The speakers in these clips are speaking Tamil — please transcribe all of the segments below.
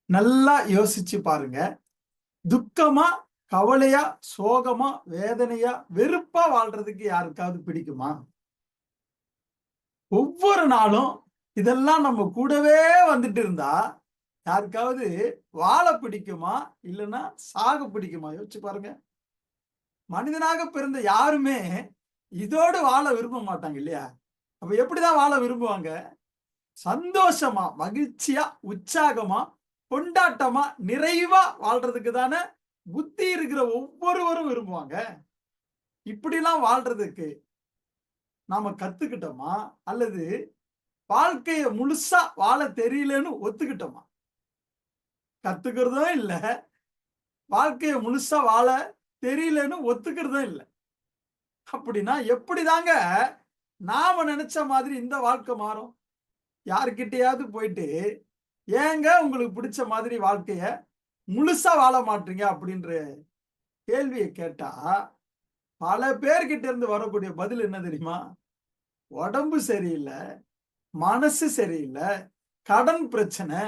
நல்லா யோசிச்சு பாருங்க. துக்கமா, கவலையா, சோகமா, வேதனையா, வெறுப்பா வாழ்றதுக்கு யாருக்காவது பிடிக்குமா? ஒவ்வொரு நாளும் இதெல்லாம் நம்ம கூடவே வந்துட்டு இருந்தா, யாருக்காவது வாழ பிடிக்குமா? இல்லன்னா சாக பிடிக்குமா? யோசிச்சு பாருங்க. மனிதனாக பிறந்த யாருமே இதோடு வாழ விரும்ப மாட்டாங்க இல்லையா? அப்ப எப்படிதான் வாழ விரும்புவாங்க? சந்தோஷமா, மகிழ்ச்சியா, உற்சாகமா, கொண்டாட்டமா, நிறைவா வாழ்றதுக்கு தானே புத்தி இருக்கிற ஒவ்வொருவரும் விரும்புவாங்க. இப்படிலாம் வாழ்றதுக்கு நாம கத்துக்கிட்டோமா? அல்லது வாழ்க்கைய முழுசா வாழ தெரியலன்னு ஒத்துக்கிட்டோமா? கத்துக்கிறதும் இல்ல, வாழ்க்கைய முழுசா வாழ தெரியலன்னு ஒத்துக்கிறதும் இல்ல. அப்படின்னா எப்படிதாங்க நாம நெனச்ச மாதிரி இந்த வாழ்க்கை மாறும்? யார்கிட்டயாவது போயிட்டு, "ஏங்க உங்களுக்கு பிடிச்ச மாதிரி வாழ்க்கைய முழுசா வாழ மாட்றீங்க?" அப்படின்ற கேள்விய கேட்டா, பல பேர்கிட்ட இருந்து வரக்கூடிய பதில் என்ன தெரியுமா? "உடம்பு சரியில்ல, மனசு சரியில்ல, கடன் பிரச்சனை,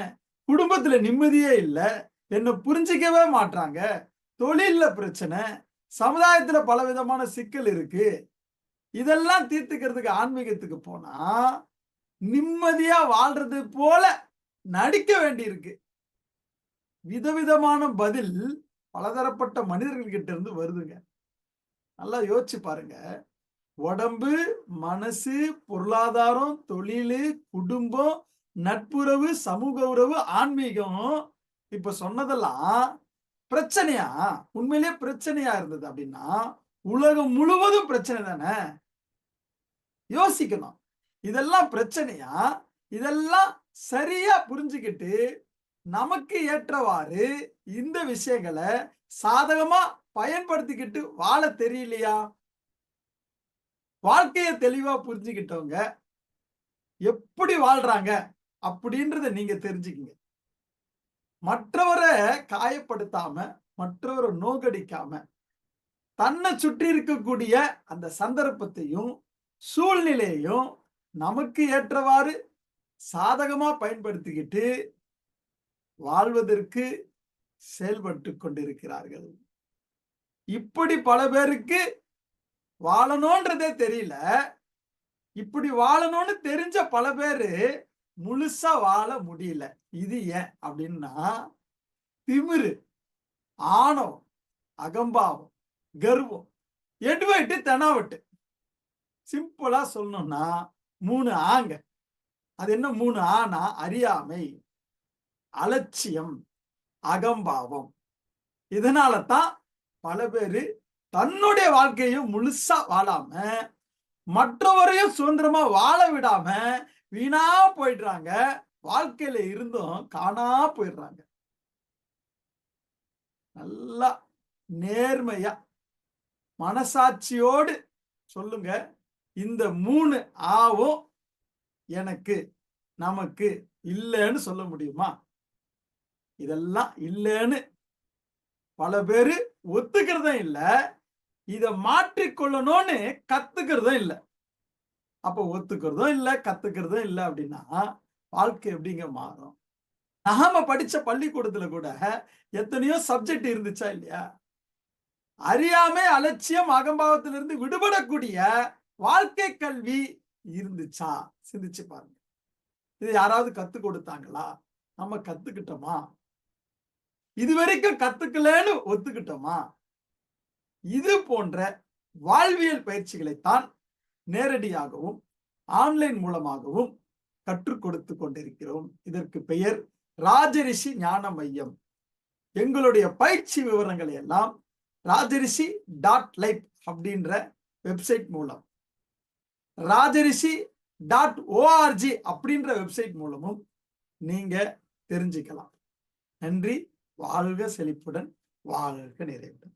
குடும்பத்துல நிம்மதியே இல்ல, என்ன புரிஞ்சுக்கவே மாட்றாங்க, தொழில்ல பிரச்சனை, சமுதாயத்துல பலவிதமான சிக்கல் இருக்கு. இதெல்லாம் தீர்த்துக்கிறதுக்கு ஆன்மீகத்துக்கு போனா, நிம்மதியா வாழ்றது போல நடிக்க வேண்டியிருக்கு." விதவிதமான பதில் பலதரப்பட்ட மனிதர்கள் கிட்ட இருந்து வருதுங்க. நல்லா யோசிச்சு பாருங்க. உடம்பு, மனசு, பொருளாதாரம், தொழிலு, குடும்பம், நட்புறவு, சமூக உறவு, ஆன்மீகம் இப்ப சொன்னதெல்லாம் பிரச்சனையா? உண்மையிலேயே பிரச்சனையா இருந்தது அப்படின்னா, உலகம் முழுவதும் பிரச்சனை தானே! யோசிக்கணும். இதெல்லாம் பிரச்சனையா? இதெல்லாம் சரியா புரிஞ்சுகிட்டு, நமக்கு ஏற்றவாறு இந்த விஷயங்கள சாதகமா பயன்படுத்திக்கிட்டு வாழ தெரியலையா? வாழ்க்கைய தெளிவா புரிஞ்சுகிட்டவங்க எப்படி வாழ்றாங்க? அப்படின்றத நீங்க தெரிஞ்சுக்கங்க. மற்றவர காயப்படுத்தாம, மற்றவர நோகடிக்காம, தன்ன சுற்றி இருக்கக்கூடிய அந்த சந்தர்ப்பத்தையும், சூழ்நிலையையும் நமக்கு ஏற்றவாறு சாதகமா பயன்படுத்திக்கிட்டு வாழ்வதற்கு செயல்பட்டுக் கொண்டிருக்கிறார்கள். இப்படி பல பேருக்கு வாழணுன்றதே தெரியல. இப்படி வாழணும்னு தெரிஞ்ச பல பேரு முழுசா வாழ முடியல. இது ஏன் அப்படின்னா, திமிரு, ஆணவம், அகம்பாவம், கர்வம், எடுவைட்டு தெனாவட்டு. சிம்பிளா சொல்லணும்னா 3 ஆங்க. அது என்ன 3 ஆனா அறியாமை, அலட்சியம், அகம்பாவம். இதனால தான் பல பேரு தன்னுடைய வாழ்க்கையும் முழுசா வாழாம, மற்றவரையும் சுதந்திரமா வாழ விடாம வீணா போயிடுறாங்க. வாழ்க்கையில இருந்தும் காணா போயிடுறாங்க. நல்லா நேர்மையா, மனசாட்சியோடு சொல்லுங்க. இந்த 3 ஆவும் எனக்கு, நமக்கு இல்லன்னு சொல்ல முடியுமா? இதெல்லாம் இல்லன்னு பல பேரு ஒத்துக்கிறதும் இல்ல. இத மாற்றிக்கொள்ளணும்னு கத்துக்கிறதும் இல்ல. அப்ப ஒத்துக்கிறதும் இல்ல, கத்துக்கிறதும் இல்ல அப்படின்னா, வாழ்க்கை எப்படிங்க மாறும்? நாம படிச்ச பள்ளிக்கூடத்துல கூட எத்தனையோ சப்ஜெக்ட் இருந்துச்சா இல்லையா? அறியாமை, அலட்சியம், அகம்பாவத்திலிருந்து விடுபடக்கூடிய வாழ்க்கை கல்வி இருந்துச்சா? சிந்திச்சு பாருங்க. இது யாராவது கத்துக் கொடுத்தாங்களா? நம்ம கத்துக்கிட்டோமா? இதுவரைக்கும் கத்துக்கலன்னு ஒத்துக்கிட்டோமா? இது போன்ற வாழ்வியல் பயிற்சிகளைத்தான் நேரடியாகவும், ஆன்லைன் மூலமாகவும் கற்றுக் கொடுத்துக் கொண்டிருக்கிறோம். இதற்கு பெயர் ராஜரிஷி ஞான மையம். எங்களுடைய பயிற்சி விவரங்களை எல்லாம் ராஜரிஷி டாட் லைஃப் அப்படின்ற வெப்சைட் மூலம், ராஜரிஷி டாட் ஓஆர்ஜி அப்படின்ற வெப்சைட் மூலமும் நீங்க தெரிஞ்சுக்கலாம். நன்றி. வாழ்க செழிப்புடன், வாழ்க நிறைவுடன்.